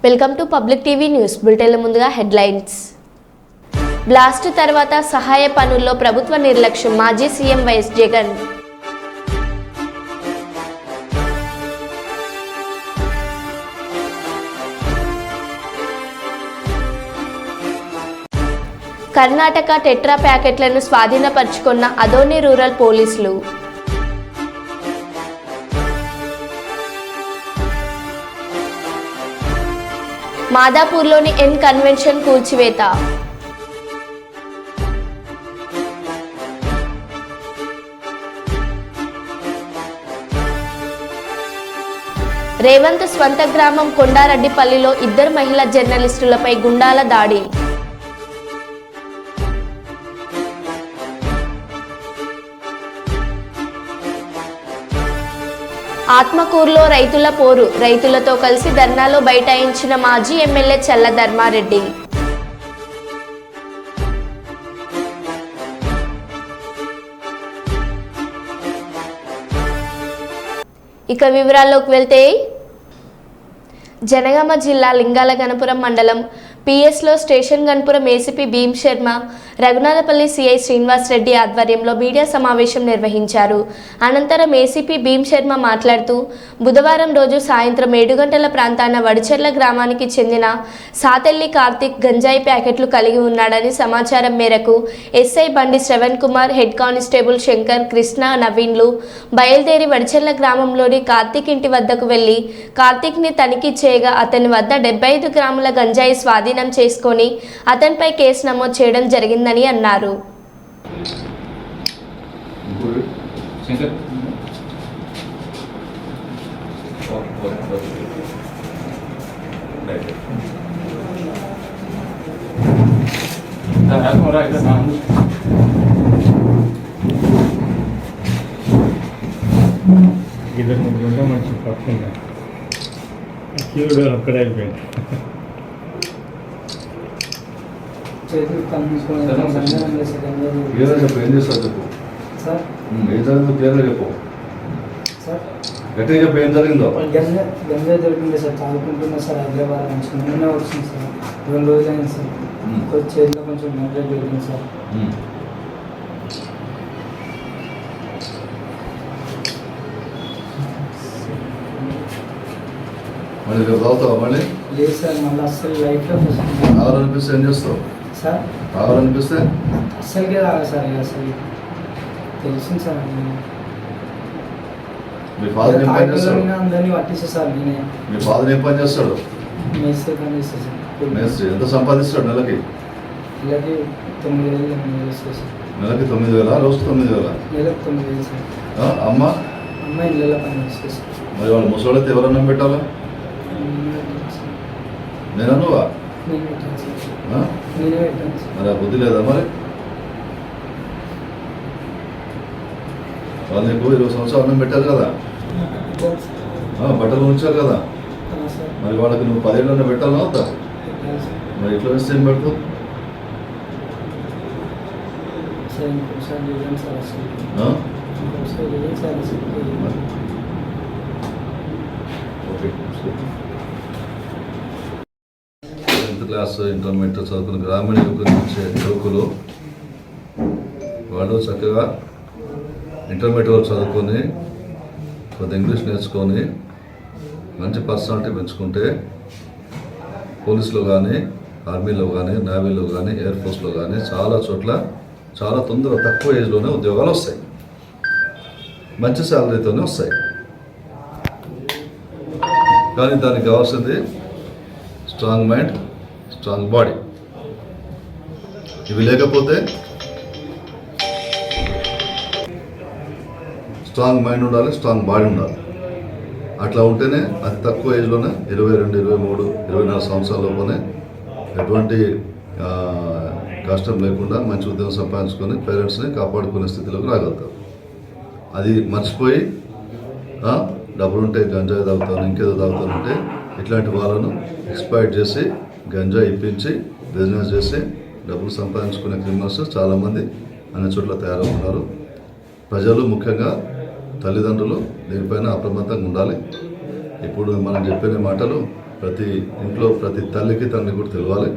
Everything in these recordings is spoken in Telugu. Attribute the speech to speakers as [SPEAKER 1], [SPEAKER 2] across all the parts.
[SPEAKER 1] Welcome to public TV news బులెటిన్ల ముందుగా హెడ్లైన్స్. బ్లాస్ట్ తర్వాత సహాయ పనుల్లో ప్రభుత్వ నిర్లక్ష్యం మాజీ CM YS Jagan. Karnataka tetra ప్యాకెట్లను స్వాధీనపరుచుకున్న అదోని రూరల్ పోలీసులు. మాదాపూర్లోని ఎన్ కన్వెన్షన్ కూల్చివేత. రేవంత్ స్వంత గ్రామం కొండారెడ్డిపల్లిలో 2 మహిళా జర్నలిస్టులపై గుండాల దాడి. ఆత్మకూరులో రైతుల పోరు, రైతులతో కలిసి ధర్నాలో బైఠాయించిన మాజీ ఎమ్మెల్యే చల్ల ధర్మారెడ్డి. ఇక వివరాల్లోకి వెళ్తే, జనగామ జిల్లా లింగాల గణపురం మండలం పిఎస్లో station Ganapuram ACP Bhim Sharma, Raghunathapalli CI Srinivas Reddy ఆధ్వర్యంలో మీడియా సమావేశం నిర్వహించారు. అనంతరం ఏసీపీ భీమ్ శర్మ మాట్లాడుతూ, బుధవారం రోజు సాయంత్రం 7 గంటల ప్రాంతాన వడిచెర్ల గ్రామానికి చెందిన సాతెల్లి కార్తిక్ గంజాయి ప్యాకెట్లు కలిగి ఉన్నాడని సమాచారం మేరకు ఎస్ఐ బండి శ్రవణ్ కుమార్, హెడ్ కానిస్టేబుల్ శంకర్, కృష్ణ, నవీన్లు బయలుదేరి వడిచెర్ల గ్రామంలోని కార్తిక్ ఇంటి వద్దకు వెళ్లి కార్తిక్ని తనిఖీ చేయగా అతని వద్ద 75 గ్రాముల గంజాయి స్వాధీనం చేసుకొని అతనిపై కేసు నమోదు చేయడం జరిగిందని అన్నారు.
[SPEAKER 2] ఇద్దరు ముగ్గురు మంచి పట్టుకుంటా క్యూడు అక్కడే అయిపోయింది.
[SPEAKER 3] ఏం చేస్తారు చెప్పు, ఏం జరిగిందో క్లియర్గా చెప్పు, గట్టిగా చెప్పు ఏం జరిగిందో.
[SPEAKER 4] గంజా దొరికింది సార్, తాగుకుంటున్నా సార్. హైదరాబాద్ నుంచి నిన్న వచ్చింది సార్, 2 రోజులు అయింది సార్. చేతిలో కొంచెం గంజా దొరికింది సార్.
[SPEAKER 3] మళ్ళీ రేపు తాగుతావా? మళ్ళీ
[SPEAKER 4] లేదు సార్, మళ్ళీ అస్సలు లైఫ్లో
[SPEAKER 3] తాగాలనిపిస్తే ఏం చేస్తావు?
[SPEAKER 4] సార్
[SPEAKER 3] తాగాలనిపిస్తే
[SPEAKER 4] అస్సలుకే తాగా సార్. అసలు తెలిసింది సార్.
[SPEAKER 3] మీ ఫాదర్ ఏం పని చేస్తాడు?
[SPEAKER 4] అందరినీ పట్టిస్తా సార్ నేనే.
[SPEAKER 3] మీ ఫాదర్ ఏం పని చేస్తాడు?
[SPEAKER 4] మేస్త్రి పని చేస్తా సార్.
[SPEAKER 3] మేస్త్రి. ఎంత సంపాదిస్తాడు నెలకి?
[SPEAKER 4] నెలకి 9,000 వస్తాయి సార్.
[SPEAKER 3] నెలకి 9,000, రోజుకి 9,000?
[SPEAKER 4] నెలకు 9,000 సార్.
[SPEAKER 3] అమ్మ
[SPEAKER 4] ఇళ్ళలో పని చేస్తా సార్.
[SPEAKER 3] మరి వాళ్ళు ముసలితే ఎవరన్నా పెట్టాలా? నేను అనువా?
[SPEAKER 4] నేనే పెట్టాను సార్. నేనే పెట్టాను సార్.
[SPEAKER 3] మరి ఆ బుద్ధి లేదా? మరి వాళ్ళు నీకు 20 సంవత్సరాలు అన్నం పెట్టారు కదా, బట్టలు ఉంచారు కదా, మరి వాళ్ళకి నువ్వు 10 ఏళ్ళన్నా పెట్టాలని అవుతా? మరి ఇట్లా వేస్తే ఏం పెడతావు? ఓకే. 10th క్లాస్ ఇంటర్మీడియట్ చదువుకున్న గ్రామీణ యువకులు వాళ్ళు చక్కగా ఇంటర్మీడియట్ వరకు చదువుకొని కొద్ది ఇంగ్లీష్ నేర్చుకొని మంచి పర్సనాలిటీ పెంచుకుంటే పోలీసులో కానీ, ఆర్మీలో కానీ, నేవీలో కానీ, ఎయిర్ ఫోర్స్లో కానీ చాలా చోట్ల చాలా తొందరగా తక్కువ ఏజ్లోనే ఉద్యోగాలు వస్తాయి, మంచి శాలరీతోనే వస్తాయి. కానీ దానికి కావాల్సింది స్ట్రాంగ్ మైండ్, స్ట్రాంగ్ బాడీ. ఇవి లేకపోతే స్ట్రాంగ్ మైండ్ ఉండాలి, స్ట్రాంగ్ బాడీ ఉండాలి. అట్లా ఉంటేనే అతి తక్కువ ఏజ్లోనే 22, 23, 24 సంవత్సరాల లోపలనే ఎటువంటి కష్టం లేకుండా మంచి ఉద్యోగం సంపాదించుకొని పేరెంట్స్ని కాపాడుకునే స్థితిలోకి రాగలుగుతారు. అది మర్చిపోయి డబ్బులుంటే గంజాయి తాగుతాను, ఇంకేదో తాగుతానంటే ఇట్లాంటి వాళ్ళను ఎక్స్ప్లాయిట్ చేసి గంజాయి ఇప్పించి బిజినెస్ చేసి డబ్బులు సంపాదించుకునే క్రిమినల్స్ చాలామంది అన్ని చోట్ల తయారవుతున్నారు. ప్రజలు ముఖ్యంగా తల్లిదండ్రులు దీనిపైన అప్రమత్తంగా ఉండాలి. ఇప్పుడు మనం చెప్పిన మాటలు ప్రతి ఇంట్లో ప్రతి తల్లికి తండ్రికి కూడా తెలియాలి.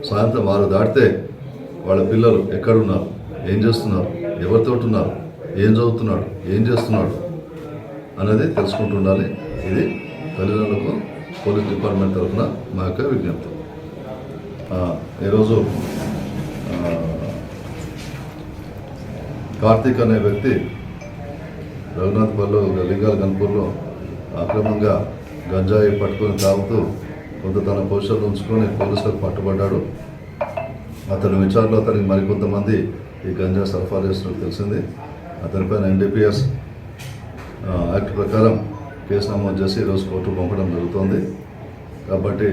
[SPEAKER 3] సాయంత్రం 6 దాటితే వాళ్ళ పిల్లలు ఎక్కడున్నారు, ఏం చేస్తున్నారు, ఎవరితో ఉన్నారు, ఏం చదువుతున్నాడు, ఏం చేస్తున్నాడు అనేది తెలుసుకుంటూ ఉండాలి. ఇది తల్లిదండ్రులకు పోలీస్ డిపార్ట్మెంట్ తరఫున మా యొక్క విజ్ఞప్తి. ఈరోజు కార్తీక్ అనే వ్యక్తి రఘునాథ్పల్లిలో లింగాల గన్పూర్లో అక్రమంగా గంజాయి పట్టుకొని తాగుతూ కొంత తన పొజిషన్లో ఉంచుకొని పోలీసులకు పట్టుబడ్డాడు. అతని విచారణలో అతనికి మరికొంతమంది ఈ గంజా సరఫరా చేసినట్టు తెలిసింది. అతనిపైన NDPS యాక్ట్ ప్రకారం కేసు నమోదు చేసి ఈరోజు కోర్టు పంపడం జరుగుతోంది. కాబట్టి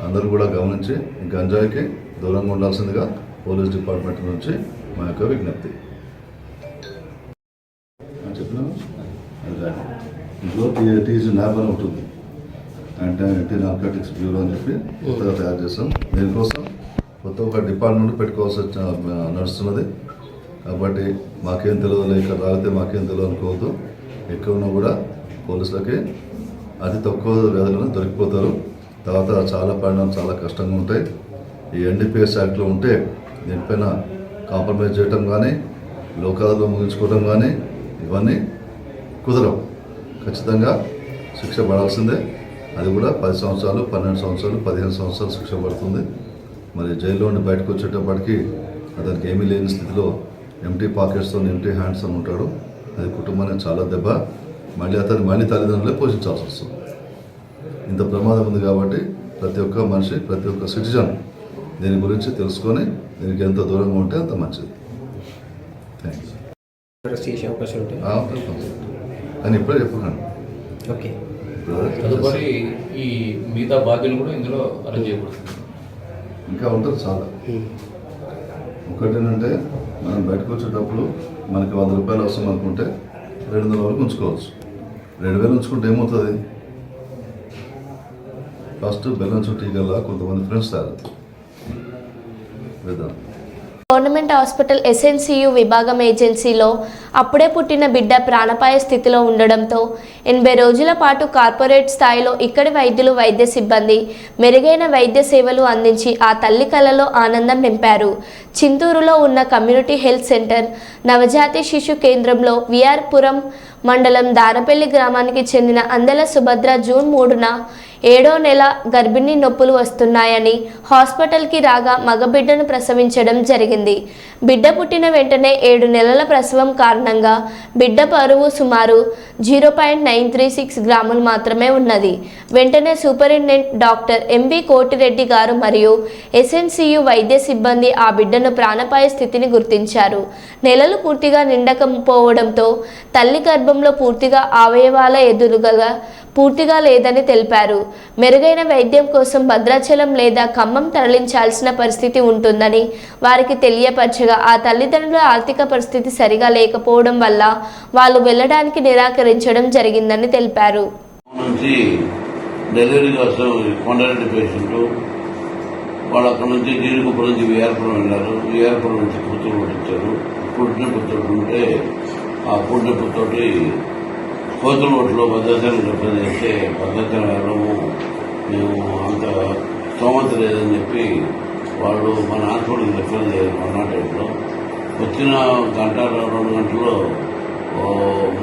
[SPEAKER 3] అందరూ కూడా గమనించి ఈ గంజాయికి దూరంగా ఉండాల్సిందిగా పోలీస్ డిపార్ట్మెంట్ నుంచి మా యొక్క విజ్ఞప్తి. చెప్పినాను ఇంట్లో టీజీ ల్యాబ్ అని ఉంటుంది, యాంటీ నార్కోటిక్స్ బ్యూరో అని చెప్పి కొత్తగా తయారు చేస్తాం. దీనికోసం కొత్త ఒక డిపార్ట్మెంట్ పెట్టుకోవాల్సి నడుస్తున్నది. కాబట్టి మాకేం తెలియదు, ఇక్కడ రాగితే మాకేం తెలియదు అనుకోవద్దు. ఎక్కడ ఉన్నా కూడా పోలీసులకి అతి తక్కువ వ్యధులను దొరికిపోతారు. తర్వాత చాలా పరిణామాలు చాలా కష్టంగా ఉంటాయి. ఈ NDPS యాక్ట్లో ఉంటే దీనిపైన కాంప్రమైజ్ చేయటం కానీ లోకాలలో ముగించుకోవడం కానీ ఇవన్నీ కుదరవు. ఖచ్చితంగా శిక్ష పడాల్సిందే. అది కూడా 10 సంవత్సరాలు, 12 సంవత్సరాలు, 15 సంవత్సరాలు శిక్ష పడుతుంది. మరి జైల్లో నుండి బయటకు వచ్చేటప్పటికి అతనికి ఏమీ లేని స్థితిలో ఎంటీ పాకెట్స్తో ఎంటీ హ్యాండ్స్ అని ఉంటాడు. అది కుటుంబానికి చాలా దెబ్బ. మళ్ళీ తల్లిదండ్రులే పోషించాల్సి వస్తుంది. ఇంత ప్రమాదం ఉంది కాబట్టి ప్రతి ఒక్క మనిషి, ప్రతి ఒక్క సిటిజన్ దీని గురించి తెలుసుకొని దీనికి ఎంత దూరంగా ఉంటే అంత మంచిది. థ్యాంక్స్. అని ఇప్పుడే చెప్పకండి.
[SPEAKER 5] ఓకే.
[SPEAKER 6] తదుపరి ఈ మిగతా బాధ్యులు కూడా ఇందులో అరేంజ్ చేయబడుతుంది.
[SPEAKER 3] ఇంకా ఉంటుంది చాలా. ఒకటేనంటే మనం బయటకు వచ్చేటప్పుడు మనకి 100 రూపాయలు అవసరం అనుకుంటే 200 వరకు ఉంచుకోవచ్చు. 2000 ఉంచుకుంటే ఏమవుతుంది? ఫస్ట్ బెల్లం చుట్టూ గల్లా కొంతమంది ఫ్రెండ్స్ తయారు వేద్దాం.
[SPEAKER 1] గవర్నమెంట్ హాస్పిటల్ SNCU విభాగం ఏజెన్సీలో అప్పుడే పుట్టిన బిడ్డ ప్రాణాపాయ స్థితిలో ఉండడంతో 80 రోజుల పాటు కార్పొరేట్ స్థాయిలో ఇక్కడి వైద్యులు, వైద్య సిబ్బంది మెరుగైన వైద్య సేవలు అందించి ఆ తల్లి కలలో ఆనందం నింపారు. చింతూరులో ఉన్న కమ్యూనిటీ హెల్త్ సెంటర్ నవజాతి శిశు కేంద్రంలో VR పురం మండలం దానపల్లి గ్రామానికి చెందిన అందెల సుభద్ర జూన్ 3న 7వ నెల గర్భిణీ నొప్పులు వస్తున్నాయని హాస్పిటల్కి రాగా మగబిడ్డను ప్రసవించడం జరిగింది. బిడ్డ పుట్టిన వెంటనే 7 నెలల ప్రసవం కారణంగా బిడ్డ బరువు సుమారు 0.936 గ్రాములు మాత్రమే ఉన్నది. వెంటనే సూపరింటెండెంట్ డాక్టర్ MB కోటిరెడ్డి గారు మరియు SNCU వైద్య సిబ్బంది ఆ బిడ్డను ప్రాణాపాయ స్థితిని గుర్తించారు. నెలలు పూర్తిగా నిండకపోవడంతో తల్లి గర్భంలో పూర్తిగా అవయవాల ఎదురుగల పూర్తిగా లేదని తెలిపారు. మెరుగైన వైద్యం కోసం భద్రాచలం లేదా ఖమ్మం తరలించాల్సిన పరిస్థితి ఉంటుందని వారికి తెలియపరచగా ఆ తల్లిదండ్రుల ఆర్థిక పరిస్థితి సరిగా లేకపోవడం వల్ల వాళ్ళు వెళ్ళడానికి నిరాకరించడం జరిగిందని తెలిపారు.
[SPEAKER 7] డెలివరీ కోసం కొండారెడ్డి పేషెంట్ వాళ్ళు అక్కడ నుంచి జీడిగుప్ప నుంచి విఆర్పురం వెళ్ళారు. విఆర్పురం నుంచి పుత్తూరు పుట్టించారు. పుట్టిన పుత్తూరు ఉంటే ఆ పుట్టిన పుత్తోటి కోతులూట్లో భద్రాచలం రిఫర్ చేస్తే భద్రాచలం వెళ్ళము, మేము అంత స్తోమత లేదని చెప్పి వాళ్ళు మన హాస్పిటల్కి రిఫర్ చేయాలి. 108లో వచ్చిన గంట 2 గంటల్లో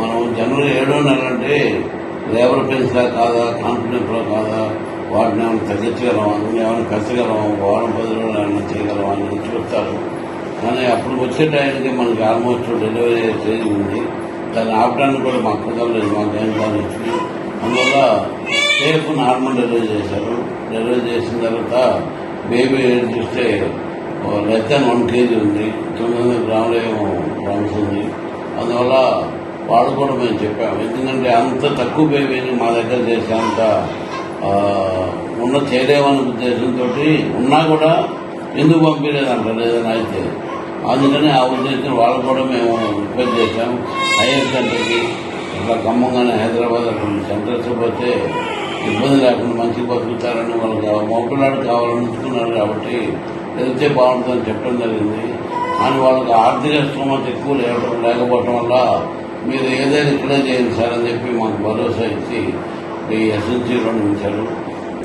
[SPEAKER 7] మనం జనవరి 7వ నెల అంటే లేబర్ పెన్స్లా కాదా, కాన్ఫిడెన్స్లో కాదా, వాటిని ఏమైనా తగ్గించగలమా, ఏమైనా పెంచగలమా, వారం 10 రోజులు ఏమైనా చేయగలమా అని చూస్తారు. కానీ అప్పుడు వచ్చే టైంకి మనకి ఆల్మోస్ట్ డెలివరీ స్టేజ్ ఉంది. దాన్ని ఆపడానికి కూడా మాకు కుదరలేదు. మాకు ఏం దాని వచ్చి అందువల్ల సేఫ్ నార్మల్ డెలివరీ చేశారు. డెలివరీ చేసిన తర్వాత బేబీ చూస్తే లెస్ దాన్ 1 kg ఉంది, 900 గ్రాములు గ్రామ్స్ ఉంది. అందువల్ల వాడు కూడా మేము చెప్పాము. ఎందుకంటే అంత తక్కువ బేబీని మా దగ్గర చేసేంత చేయలేమనే ఉద్దేశంతో ఉన్నా కూడా ఎందుకు పంపించలేదంట లేదని అయితే అందుకని ఆ ఉద్దేశం వాళ్ళు కూడా మేము రిక్వెస్ట్ చేశాము. హైయర్ సెంటర్కి ఇట్లా ఖమ్మం కానీ హైదరాబాద్ అక్కడ సెంటర్స్ పోతే ఇబ్బంది లేకుండా మంచిగా బతుకుతారని వాళ్ళకి మోపిల్లాడు కావాలని ఉంచుకున్నారు. కాబట్టి వెళ్తే బాగుంటుందని చెప్పడం జరిగింది. కానీ వాళ్ళకి ఆర్థిక స్తోమత ఎక్కువ లేకపోవడం వల్ల మీరు ఏదైనా ఇక్కడే చేయండి సార్ అని చెప్పి మాకు భరోసా ఇచ్చి ఈ SNCలో ఉంచారు.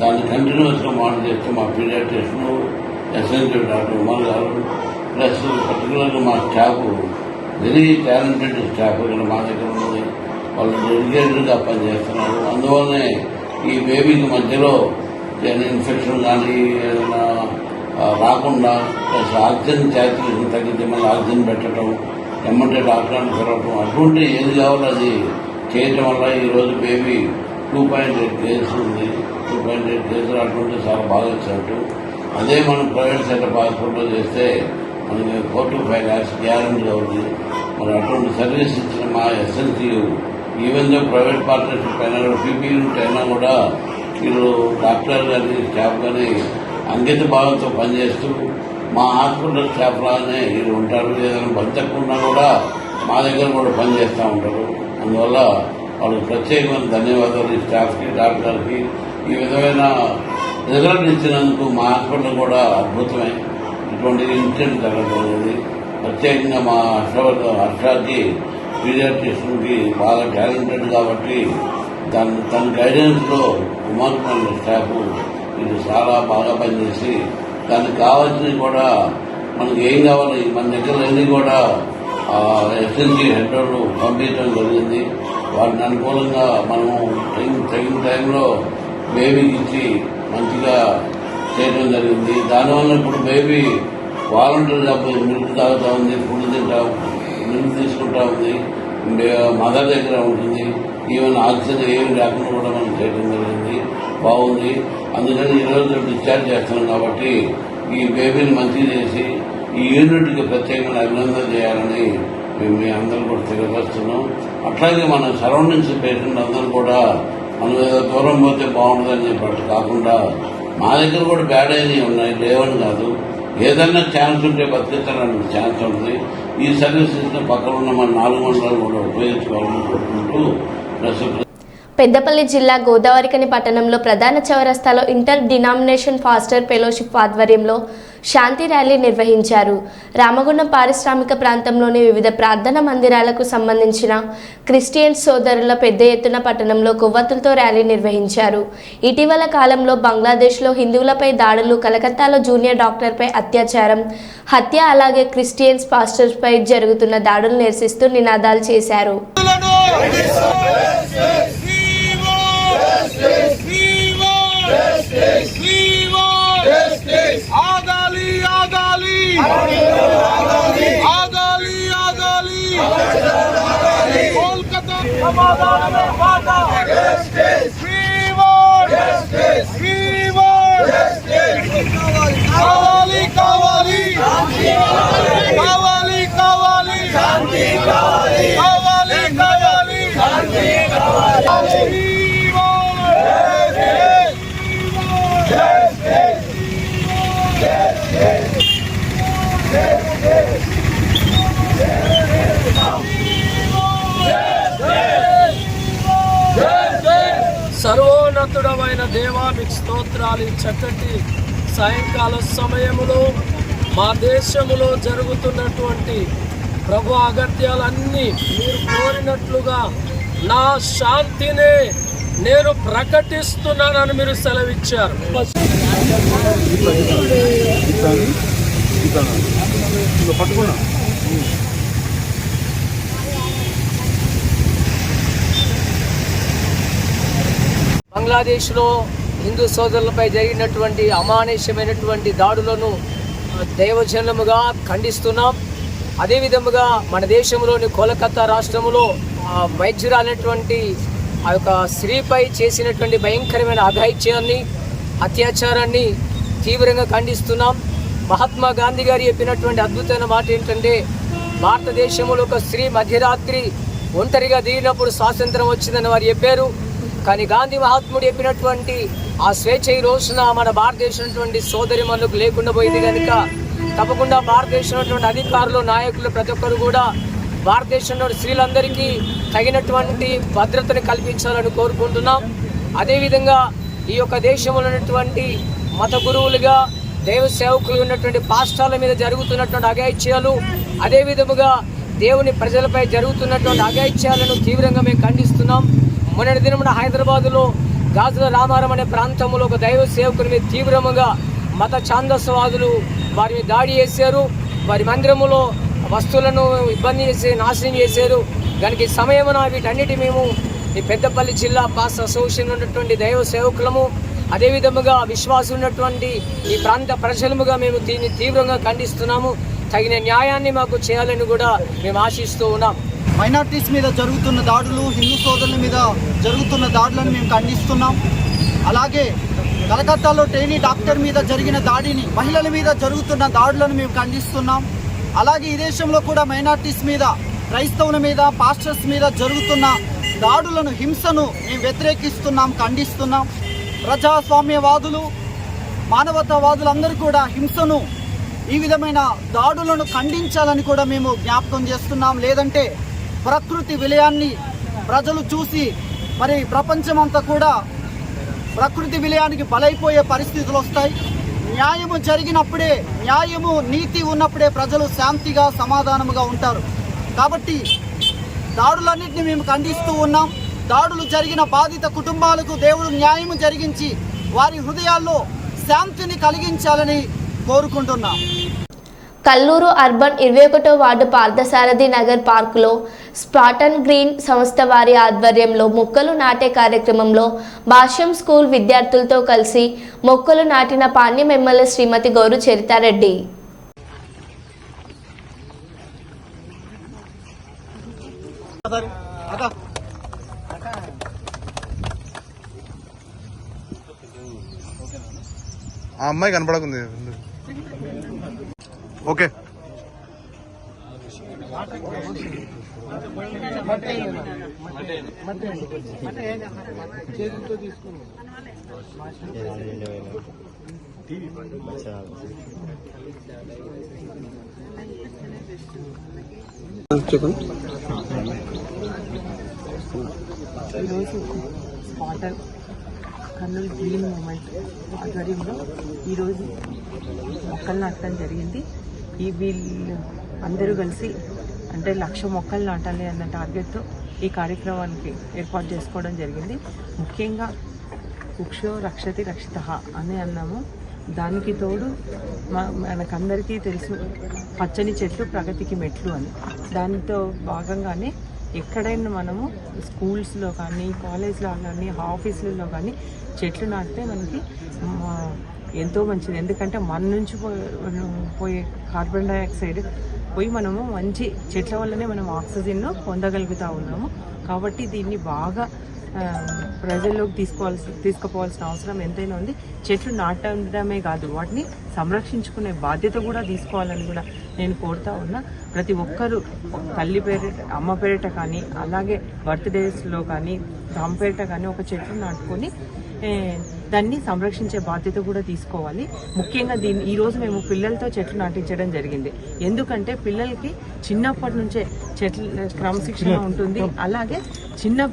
[SPEAKER 7] దాన్ని కంటిన్యూస్గా మానిటర్ చేస్తూ మా పీడియాట్రిషియన్ ఎస్ఎన్సీ డాక్టర్ ఉమర్ గారు ప్లస్ పర్టికులర్గా మా స్టాఫ్ వెరీ టాలెంటెడ్ స్టాఫ్ ఇక్కడ మా దగ్గర ఉన్నది. వాళ్ళు డెడికేటెడ్గా పనిచేస్తున్నారు. అందువల్లనే ఈ బేబీకి మధ్యలో ఏదైనా ఇన్ఫెక్షన్ కానీ ఏదైనా రాకుండా ప్లస్ ఆక్సిజన్ శాచురేషన్ తగ్గితే మళ్ళీ ఆక్సిజన్ పెట్టడం, ఎమ్మంటే డాక్టర్ని కలవటం, అటువంటి ఏది కావాలో అది చేయటం వల్ల ఈరోజు బేబీ 2.8 కేజెస్ ఉంది. 2.8 కేజీలు అటువంటి చాలా బాగా ఇచ్చినట్టు. అదే మనం ప్రైవేట్ సెటప్ హాస్పిటల్లో చేస్తే మనకి 4 to 5 lakhs గ్యారెంటీగా ఉంది. మరి అటువంటి సర్వీస్ ఇచ్చిన మా SNCU even though private partnership అయినా కూడా పీపీ యూనిట్ అయినా కూడా వీళ్ళు డాక్టర్ కానీ స్టాఫ్ కానీ అంకిత భావంతో పనిచేస్తూ మా హాస్పిటల్ స్టాఫ్ లాగానే వీళ్ళు ఉంటారు. ఏదైనా బతకకుండా కూడా మా దగ్గర కూడా పనిచేస్తూ ఉంటారు. అందువల్ల వాళ్ళకి ప్రత్యేకమైన ధన్యవాదాలు ఈ స్టాఫ్కి, డాక్టర్కి. ఈ విధమైన రిజల్ట్ ఇచ్చినందుకు మా హాస్పిటల్ కూడా అద్భుతమే. ఇటువంటి ఇన్సిడెంట్ జరగలేదు. ప్రత్యేకంగా మా హర్షాకి పీడియాట్రిషియన్కి బాగా టాలెంటెడ్ కాబట్టి తన గైడెన్స్లో ఉమర్ స్టాఫ్ ఇది చాలా బాగా పనిచేసి దానికి కావాల్సినవి కూడా మనకి ఏం కావాలి మన దగ్గర అన్నీ కూడా ఎస్ఎన్సీ హెడ్ వాళ్ళు పంపించడం జరిగింది. వాటిని అనుకూలంగా మనము తగిన టైంలో బేబీకి ఇచ్చి మంచిగా చేయడం జరిగింది. దానివల్ల ఇప్పుడు బేబీ వాలంటీర్గా మిల్క్ తాగుతూ ఉంది, ఫుడ్ మిల్క్ తీసుకుంటా ఉంది, మదర్ దగ్గర ఉంటుంది. ఈవెన్ ఆక్సిజన్ ఏమి లేకుండా కూడా మనం చేయడం జరిగింది. బాగుంది. అందుకని ఈరోజు డిశ్చార్జ్ చేస్తున్నాం కాబట్టి ఈ బేబీని మంచిగా చేసి ఈ యూనిట్కి ప్రత్యేకంగా అభినందన చేయాలని మేము మీ అందరూ కూడా తెలియపరుస్తున్నాం. అట్లాగే మన సరౌండింగ్స్ పేషెంట్ అందరూ కూడా మనం ఏదో దూరం పోతే బాగుంటుందని చెప్పి కాకుండా మా దగ్గర కూడా బ్యాడ్ అయినవి ఉన్నాయి, లేవని కాదు. ఏదైనా ఛాన్స్ ఉంటే బతికించాలని ఛాన్స్ ఉంటుంది. ఈ సర్వీసెస్ని పక్కన ఉన్న మన 4 మండలాలు కూడా ఉపయోగించుకోవాలని కోరుకుంటూ
[SPEAKER 1] పెద్దపల్లి జిల్లా గోదావరికని పట్టణంలో ప్రధాన చౌరస్తాలో ఇంటర్ డినామినేషన్ ఫాస్టర్ ఫెలోషిప్ ఆధ్వర్యంలో శాంతి ర్యాలీ నిర్వహించారు. రామగుండం పారిశ్రామిక ప్రాంతంలోని వివిధ ప్రార్థనా మందిరాలకు సంబంధించిన క్రిస్టియన్ సోదరుల పెద్ద ఎత్తున పట్టణంలో కొవ్వొత్తులతో ర్యాలీ నిర్వహించారు. ఇటీవల కాలంలో బంగ్లాదేశ్లో హిందువులపై దాడులు, కలకత్తాలో జూనియర్ డాక్టర్పై అత్యాచారం, హత్య, అలాగే క్రిస్టియన్స్ పాస్టర్పై జరుగుతున్న దాడులు నిరసిస్తూ నినాదాలు చేశారు.
[SPEAKER 5] సర్వోన్నతుడమైన దేవా, మీకు స్తోత్రాలు. చక్కటి సాయంకాల సమయములో మా దేశములో జరుగుతున్నటువంటి ప్రభు అగత్యాలన్నీ మీరు కోరినట్లుగా నా శాంతినే నేను ప్రకటిస్తున్నానని మీరు సెలవిచ్చారు. బంగ్లాదేశ్లో హిందూ సోదరులపై జరిగినటువంటి అమానుష్యమైనటువంటి దాడులను దైవజనముగా ఖండిస్తున్నాం. అదేవిధముగా మన దేశంలోని కోలకత్తా రాష్ట్రంలో వైద్యురాలైనటువంటి ఆ యొక్క స్త్రీపై చేసినటువంటి భయంకరమైన అఘాయిత్యాన్ని, అత్యాచారాన్ని తీవ్రంగా ఖండిస్తున్నాం. మహాత్మా గాంధీ గారు చెప్పినటువంటి అద్భుతమైన మాట ఏంటంటే, భారతదేశంలో ఒక స్త్రీ మధ్యరాత్రి ఒంటరిగా దిగినప్పుడు స్వాతంత్రం వచ్చిందని వారు చెప్పారు. కానీ గాంధీ మహాత్ముడు చెప్పినటువంటి ఆ స్వేచ్ఛ ఈ రోజున మన భారతదేశం సోదరి మనకు లేకుండా పోయింది కనుక తప్పకుండా భారతదేశంలో అధికారులు, నాయకులు ప్రతి ఒక్కరు కూడా భారతదేశంలో స్త్రీలందరికీ తగినటువంటి భద్రతను కల్పించాలని కోరుకుంటున్నాం. అదేవిధంగా ఈ యొక్క దేశంలో ఉన్నటువంటి మత గురువులుగా, దైవ సేవకులు ఉన్నటువంటి పాస్టర్ల మీద జరుగుతున్నటువంటి అఘాయిత్యాలు, అదేవిధముగా దేవుని ప్రజలపై జరుగుతున్నటువంటి అఘాయిత్యాలను తీవ్రంగా మేము ఖండిస్తున్నాం. మొన్నటి దినమున హైదరాబాదులో గాజుల రామారం అనే ప్రాంతంలో ఒక దైవ సేవకుని మీద తీవ్రంగా మత ఛాందస్వాదులు వారి మీద దాడి చేశారు. వారి మందిరములో వస్తువులను ఇబ్బంది చేసి నాశనం చేశారు. దానికి సమయమున వీటన్నిటి మేము ఈ పెద్దపల్లి జిల్లా పాస్ అసోసియేషన్ ఉన్నటువంటి దైవ సేవకులము, అదేవిధముగా విశ్వాసం ఉన్నటువంటి ఈ ప్రాంత ప్రజలముగా మేము దీన్ని తీవ్రంగా ఖండిస్తున్నాము. తగిన న్యాయాన్ని మాకు చేయాలని కూడా మేము ఆశిస్తూ ఉన్నాం.
[SPEAKER 8] మైనార్టీస్ మీద జరుగుతున్న దాడులు, హిందూ సోదరుల మీద జరుగుతున్న దాడులను మేము ఖండిస్తున్నాం. అలాగే కలకత్తాలో ట్రైనీ డాక్టర్ మీద జరిగిన దాడిని, మహిళల మీద జరుగుతున్న దాడులను మేము ఖండిస్తున్నాం. అలాగే ఈ దేశంలో కూడా మైనార్టీస్ మీద, క్రైస్తవుల మీద, పాస్టర్స్ మీద జరుగుతున్న దాడులను, హింసను మేము వ్యతిరేకిస్తున్నాం, ఖండిస్తున్నాం. ప్రజాస్వామ్యవాదులు, మానవతావాదులందరూ కూడా హింసను, ఈ విధమైన దాడులను ఖండించాలని కూడా మేము జ్ఞాపకం చేస్తున్నాం. లేదంటే ప్రకృతి విలయాన్ని ప్రజలు చూసి మరి ప్రపంచమంతా కూడా ప్రకృతి విలయానికి బలైపోయే పరిస్థితులు వస్తాయి. న్యాయము జరిగినప్పుడే, న్యాయము నీతి ఉన్నప్పుడే ప్రజలు శాంతిగా సమాధానముగా ఉంటారు. కాబట్టి దాడులన్నింటినీ మేము ఖండిస్తూ ఉన్నాం. దాడులు జరిగిన బాధిత కుటుంబాలకు దేవుడు న్యాయము జరిగించి వారి హృదయాల్లో శాంతిని కలిగించాలని కోరుకుంటున్నాం.
[SPEAKER 1] కల్లూరు అర్బన్ 21వ వార్డు పార్థసారథి నగర్ పార్కులో స్పాటన్ గ్రీన్ సంస్థ వారి ఆధ్వర్యంలో మొక్కలు నాటే కార్యక్రమంలో భాష్యం స్కూల్ విద్యార్థులతో కలిసి మొక్కలు నాటిన పాణ్యం ఎమ్మెల్యే శ్రీమతి గౌరు చరితారెడ్డి.
[SPEAKER 9] ఆ అమ్మాయి కనపడకుంది. ఓకే,
[SPEAKER 10] ఈరోజు స్పాటన్ కర్నూలు గ్రీన్ మూమెంట్ ఆధ్వర్యంలో ఈరోజు మొక్కలు నాటడం జరిగింది. వీళ్ళు అందరూ కలిసి అంటే 1,00,000 మొక్కలు నాటాలి అన్న టార్గెట్తో ఈ కార్యక్రమానికి ఏర్పాటు చేసుకోవడం జరిగింది. ముఖ్యంగా వృక్షో రక్షతి రక్షితః అని అన్నాము. దానికి తోడు మనకందరికీ తెలుసు పచ్చని చెట్లు ప్రగతికి మెట్లు అని. దానితో భాగంగానే ఎక్కడైనా మనము స్కూల్స్లో కానీ, కాలేజ్లో కానీ, ఆఫీసులలో కానీ చెట్లు నాటితే మనకి ఎంతో మంచిది. ఎందుకంటే మన నుంచి పోయే కార్బన్ డైఆక్సైడ్ పోయి మనము మంచి చెట్ల వల్లనే మనం ఆక్సిజన్ను పొందగలుగుతూ ఉన్నాము. కాబట్టి దీన్ని బాగా ప్రజల్లోకి తీసుకుపోవాల్సిన అవసరం ఎంతైనా ఉంది. చెట్లు నాటడమే కాదు, వాటిని సంరక్షించుకునే బాధ్యత కూడా తీసుకోవాలని కూడా నేను కోరుతా ఉన్నా. ప్రతి ఒక్కరూ తల్లి పేరిట, అమ్మ పేరిట కానీ, అలాగే బర్త్డేస్లో కానీ, రామ్ పేరిట కానీ ఒక చెట్లు నాటుకొని దాన్ని సంరక్షించే బాధ్యత కూడా తీసుకోవాలి. ముఖ్యంగా ఈరోజు మేము పిల్లలతో చెట్లు నాటించడం జరిగింది. ఎందుకంటే పిల్లలకి చిన్నప్పటి నుంచే చెట్ల క్రమశిక్షణ ఉంటుంది. అలాగే చిన్న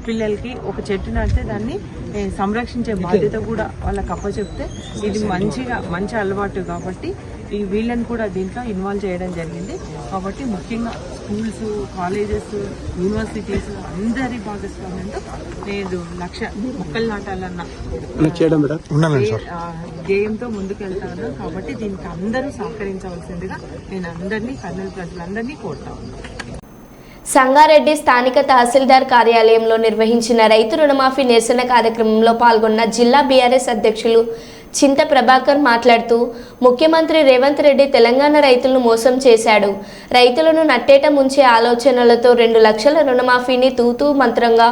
[SPEAKER 10] పిల్లలకి ఒక చెట్టు నాటితే దాన్ని సంరక్షించే బాధ్యత కూడా వాళ్ళకి అప్పచెప్తే ఇది మంచి అలవాటు. కాబట్టి వీళ్ళని కూడా దీంట్లో ఇన్వాల్వ్ చేయడం జరిగింది. కాబట్టి ముఖ్యంగా స్కూల్స్, కాలేజెస్, యూనివర్సిటీస్ అందరి భాగస్వామ్యంతో నేను 1,00,000 మొక్కలు నాటాలన్న ధ్యేయంతో ముందుకు వెళ్తాను. కాబట్టి దీనికి అందరూ సహకరించవలసిందిగా నేను అందరినీ, కర్నూలు ప్రజలందరినీ కోరుతా ఉన్నాను.
[SPEAKER 1] సంగారెడ్డి స్థానిక తహసీల్దార్ కార్యాలయంలో నిర్వహించిన రైతు రుణమాఫీ నిరసన కార్యక్రమంలో పాల్గొన్న జిల్లా బీఆర్ఎస్ అధ్యక్షులు చింత ప్రభాకర్ మాట్లాడుతూ, ముఖ్యమంత్రి రేవంత్ రెడ్డి తెలంగాణ రైతులను మోసం చేశాడు. రైతులను నట్టేట ముంచే ఆలోచనలతో 2 లక్షల రుణమాఫీని తూతూ మంత్రంగా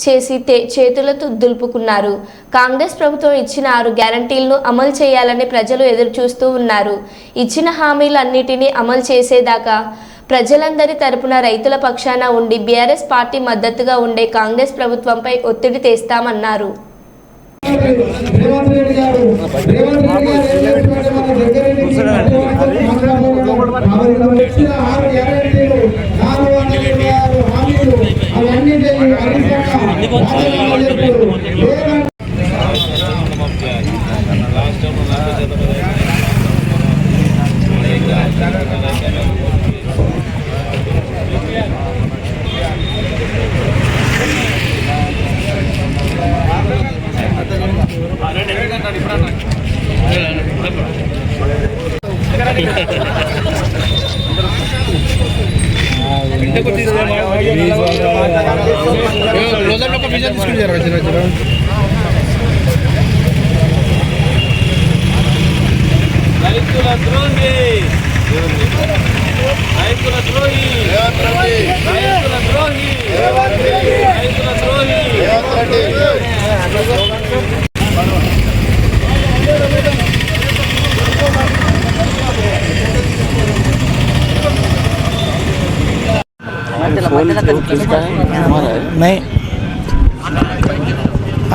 [SPEAKER 1] చేసి చేతులతో దులుపుకున్నారు. కాంగ్రెస్ ప్రభుత్వం ఇచ్చిన 6 గ్యారంటీలను అమలు చేయాలని ప్రజలు ఎదురుచూస్తూ ఉన్నారు. ఇచ్చిన హామీలన్నిటినీ అమలు చేసేదాకా ప్రజలందరి తరపున రైతుల పక్షాన ఉండి బీఆర్ఎస్ పార్టీ మద్దతుగా ఉండే కాంగ్రెస్ ప్రభుత్వంపై ఒత్తిడి తెస్తామన్నారు.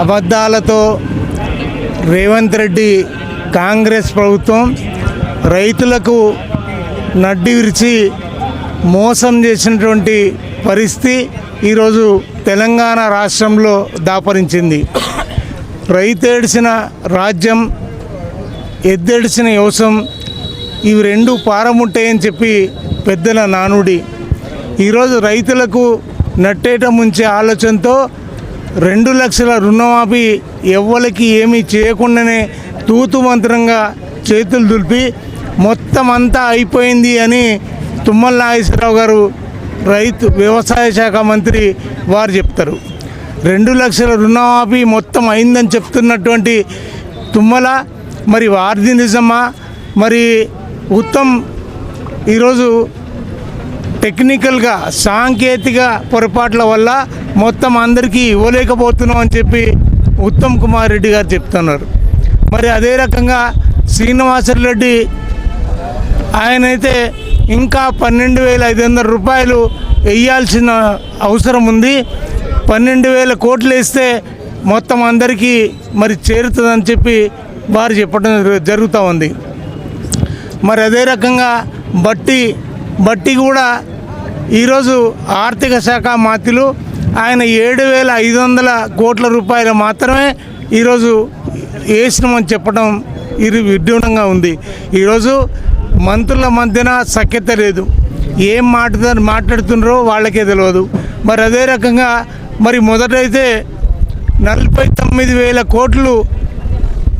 [SPEAKER 11] అబద్ధాలతో రేవంత్ రెడ్డి కాంగ్రెస్ ప్రభుత్వం రైతులకు నడ్డి విరిచి మోసం చేసినటువంటి పరిస్థితి ఈరోజు తెలంగాణ రాష్ట్రంలో దాపరించింది. రైతేడిసిన రాజ్యం, ఎద్దెడిసిన యోసం, ఇవి రెండు పారముట్టాయని చెప్పి పెద్దల నానుడి. ఈరోజు రైతులకు నట్టేట ముంచే ఆలోచనతో 2 లక్షల రుణమాఫీ ఎవ్వరికి ఏమీ చేయకుండానే తూతు మంత్రంగా చేతులు దులిపి మొత్తం అంతా అయిపోయింది అని తుమ్మల నాగేశ్వరరావు గారు వ్యవసాయ శాఖ మంత్రి వారు చెప్తారు. 2 లక్షల రుణమాఫీ మొత్తం అయిందని చెప్తున్నటువంటి తుమ్మల మరి వారిది నిజమా? మరి ఉత్తమ్ ఈరోజు టెక్నికల్గా సాంకేతిక పొరపాట్ల వల్ల మొత్తం అందరికీ ఇవ్వలేకపోతున్నాం అని చెప్పి ఉత్తమ్ కుమార్ రెడ్డి గారు చెప్తున్నారు. మరి అదే రకంగా శ్రీనివాసరెడ్డి ఆయనైతే ఇంకా 12,500 రూపాయలు వేయాల్సిన అవసరం ఉంది. 12,000 కోట్లు వేస్తే మొత్తం అందరికీ మరి చేరుతుందని చెప్పి వారు చెప్పడం జరుగుతూ ఉంది. మరి అదే రకంగా బట్టి కూడా ఈరోజు ఆర్థిక శాఖ మంత్రులు ఆయన 7,500 కోట్ల రూపాయలు మాత్రమే ఈరోజు వేసినామని చెప్పడం ఇది విడ్డూరంగా ఉంది. ఈరోజు మంత్రుల మధ్యన సఖ్యత లేదు, ఏం మాట్లాడుతున్నారో వాళ్ళకే తెలియదు. మరి అదే రకంగా మరి మొదటైతే 49,000 కోట్లు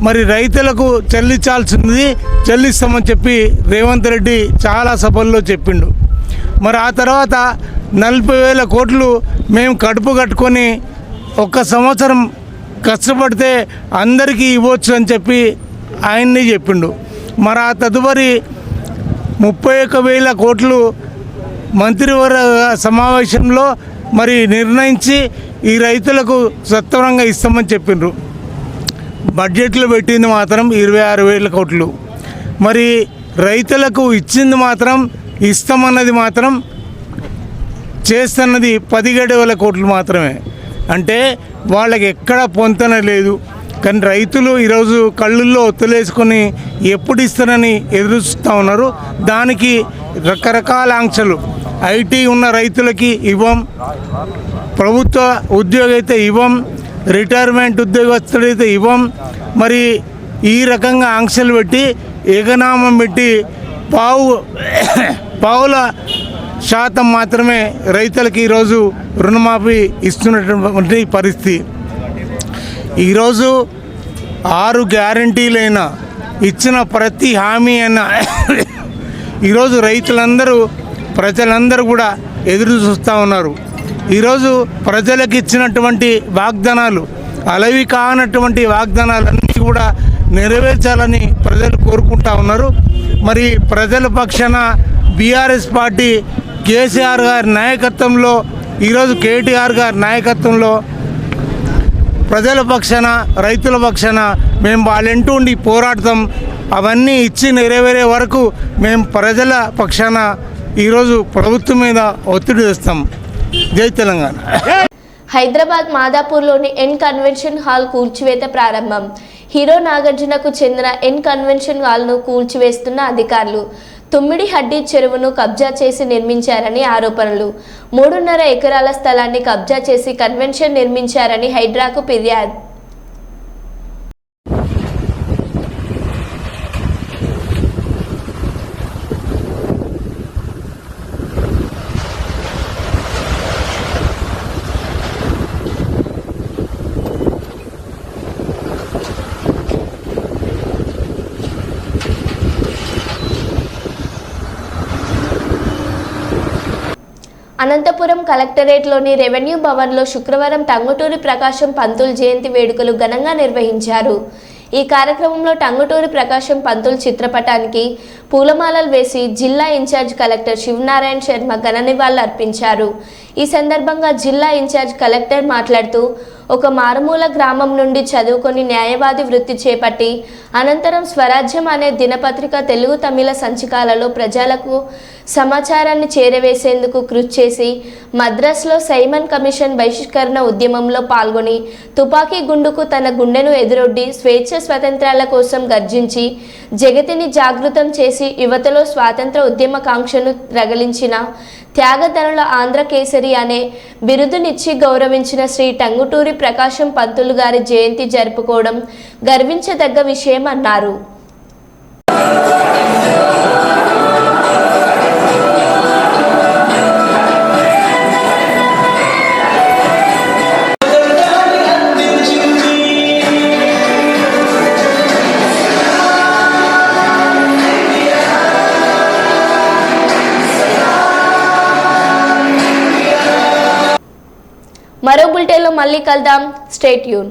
[SPEAKER 11] మరి రైతులకు చెల్లిస్తామని చెప్పి రేవంత్ రెడ్డి చాలా సభల్లో చెప్పిండు. మరి ఆ తర్వాత 40,000 కోట్లు మేము కడుపు కట్టుకొని 1 సంవత్సరం కష్టపడితే అందరికీ ఇవ్వచ్చు అని చెప్పి ఆయన్ని చెప్పిండు. మరి ఆ తదుపరి 31,000 కోట్లు మంత్రివర్గ సమావేశంలో మరి నిర్ణయించి ఈ రైతులకు సత్వరంగా ఇస్తామని చెప్పిండ్రు. బడ్జెట్లో పెట్టింది మాత్రం 26,000 కోట్లు. మరి రైతులకు ఇచ్చింది మాత్రం ఇస్తామన్నది మాత్రం చేస్తున్నది 17,000 కోట్లు మాత్రమే. అంటే వాళ్ళకి ఎక్కడ పొంతన లేదు. కానీ రైతులు ఈరోజు కళ్ళుల్లో ఒత్తులేసుకొని ఎప్పుడు ఇస్తారని ఎదురుస్తూ ఉన్నారు. దానికి రకరకాల ఆంక్షలు, ఐటీ ఉన్న రైతులకి ఇవ్వం, ప్రభుత్వ ఉద్యోగి అయితే ఇవ్వం, రిటైర్మెంట్ ఉద్యోగస్తుడైతే ఇవ్వం. మరి ఈ రకంగా ఆంక్షలు పెట్టి ఏకనామం పెట్టి పావుల శాతం మాత్రమే రైతులకి ఈరోజు రుణమాఫీ ఇస్తున్నటువంటి పరిస్థితి. ఈరోజు 6 గ్యారంటీలైనా ఇచ్చిన ప్రతి హామీ అయినా ఈరోజు ప్రజలందరూ కూడా ఎదురు చూస్తూ ఉన్నారు. ఈరోజు ప్రజలకు ఇచ్చినటువంటి వాగ్దానాలు, అలవి కానటువంటి వాగ్దానాలన్నీ కూడా నెరవేర్చాలని ప్రజలు కోరుకుంటా ఉన్నారు. మరి ప్రజల పక్షాన బీఆర్ఎస్ పార్టీ కేసీఆర్ గారి నాయకత్వంలో, ఈరోజు కేటీఆర్ గారి నాయకత్వంలో ప్రజల పక్షాన, రైతుల పక్షాన మేము వాళ్ళంటూ ఉండి పోరాడతాం. అవన్నీ ఇచ్చి నెరవేరే వరకు మేము ప్రజల పక్షాన ఈరోజు ప్రభుత్వం మీద ఒత్తిడి తెస్తాం. జై తెలంగాణ.
[SPEAKER 1] హైదరాబాద్ మాదాపూర్లోని ఎన్ కన్వెన్షన్ హాల్ కూల్చివేత ప్రారంభం. హీరో నాగార్జునకు చెందిన ఎన్ కన్వెన్షన్ హాల్ను కూల్చివేస్తున్న అధికారులు. తుమ్మిడి హడ్డీ చెరువును కబ్జా చేసి నిర్మించారని ఆరోపణలు. 3.5 ఎకరాల స్థలాన్ని కబ్జా చేసి కన్వెన్షన్ నిర్మించారని హైడ్రాకు ఫిర్యాదు. అనంతపురం కలెక్టరేట్లోని రెవెన్యూ భవన్లో శుక్రవారం టంగుటూరి ప్రకాశం పంతులు జయంతి వేడుకలు ఘనంగా నిర్వహించారు. ఈ కార్యక్రమంలో టంగుటూరి ప్రకాశం పంతులు చిత్రపటానికి పూలమాలలు వేసి జిల్లా ఇన్ఛార్జ్ కలెక్టర్ శివనారాయణ శర్మ ఘన నివాళులు అర్పించారు. ఈ సందర్భంగా జిల్లా ఇన్ఛార్జ్ కలెక్టర్ మాట్లాడుతూ ఒక మారుమూల గ్రామం నుండి చదువుకొని న్యాయవాది వృత్తి చేపట్టి అనంతరం స్వరాజ్యం అనే దినపత్రిక తెలుగు తమిళ సంచికాలలో ప్రజలకు సమాచారాన్ని చేరవేసేందుకు కృషి చేసి మద్రాసులో సైమన్ కమిషన్ బహిష్కరణ ఉద్యమంలో పాల్గొని తుపాకీ గుండుకు తన గుండెను ఎదురొడ్డి స్వేచ్ఛ స్వాతంత్రాల కోసం గర్జించి జగతిని జాగృతం చేసి యువతలో స్వాతంత్ర ఉద్యమకాంక్షను రగిలించిన త్యాగధనుల ఆంధ్ర కేసరి అనే బిరుదునిచ్చి గౌరవించిన శ్రీ టంగుటూరి ప్రకాశం పంతులు గారి జయంతి జరుపుకోవడం గర్వించదగ్గ విషయం అన్నారు. మరో బులెటిన్లో మళ్ళీ కలుద్దాం. Stay tune.